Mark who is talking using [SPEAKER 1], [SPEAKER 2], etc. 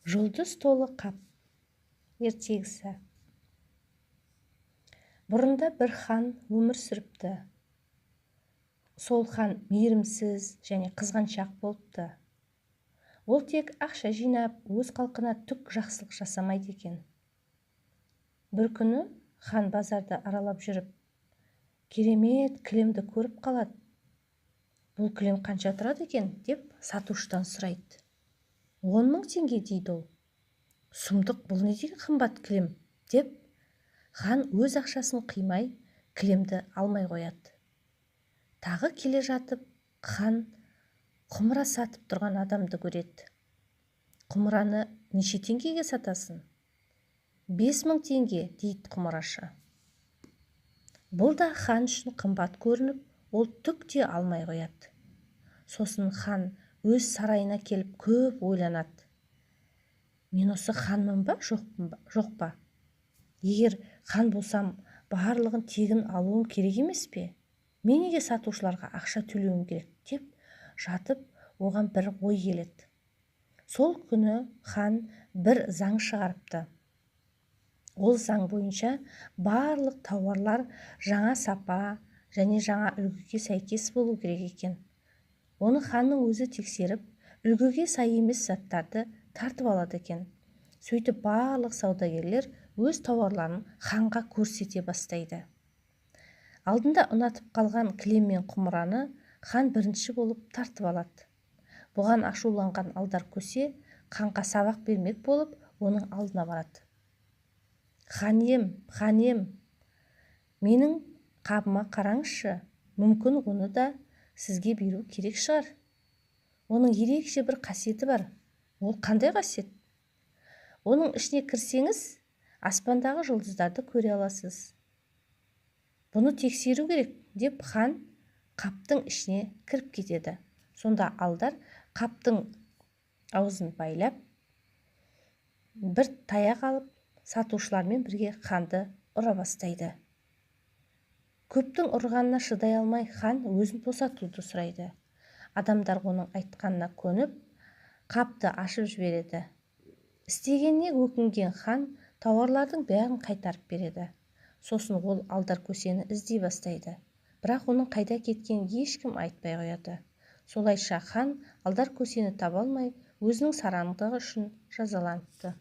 [SPEAKER 1] Жұлдыз толы қап. Ертегісі. Бұрында бір хан өмір сүріпті. Сол хан мейірімсіз және қызғаншақ болыпты. Ол тек ақша жинап, өз халқына түк жақсылық жасамайды екен. Бір күні хан базарды аралап жүріп, керемет кілемді көріп қалады. Бұл кілем қанша тұрады екен деп сатушыдан сұрайды. 10 000 теңге дейді ол. Сұмдық, бұл не деген қымбат кілем деп хан өз ақшасын қимай кілемді алмай қояды. Тағы келе жатып, хан құмыра сатып тұрған адамды көреді. Құмыраны неше теңгеге сатасың? 5 000 теңге дейді құмырашы. Бұл да хан үшін қымбат көрініп, ол түк те алмай қояды. Сосын хан өз сарайына келіп көп ойланады. Мен осы ханмын ба, жоқ па? Егер хан болсам, барлығын тегін алуым керек емес пе? Мен неге сатушыларға ақша төлеуім керек деп жатып, оған бір ой келеді. Сол күні хан бір заң шығарыпты. Ол заң бойынша барлық тауарлар жаңа сапа және жаңа үлгіге сәйкес болу керек екен. Оны ханның өзі тексеріп, үлгіге сай емес заттарды тартып алады екен. Сөйтіп барлық саудагерлер өз тауарларын ханға көрсете бастайды. Алдында ұнатып қалған кілем мен құмыраны хан бірінші болып тартып алады. Бұған ашуланған алдар көсе ханға сабақ бермек болып оның алдына барады. Ханем, менің қабыма қараңызшы, мүмкін оны да сізге беру керек шығар. Оның ерекше бір қасиеті бар. Ол қандай қасиет? Оның ішіне кірсеңіз, аспандағы жұлдыздарды көре аласыз. Бұны тексеру керек деп хан қаптың ішіне кіріп кетеді. Сонда алдар қаптың аузын байлап, бір таяқ алып, сатушылармен бірге ханды ұра бастайды. Көптің ұрғанына шыдай алмай хан өзін босатуды сұрайды. Адамдар оның айтқанына көніп, қапты ашып жібереді. Істегеніне өкінген хан тауарлардың бәрін қайтарып береді. Сосын ол алдар көсені іздей бастайды. Бірақ оның қайда кеткенін ешкім айтпай қояды. Солайша хан алдар көсені таба алмай, өзінің сараңдығы үшін жазаланыпты.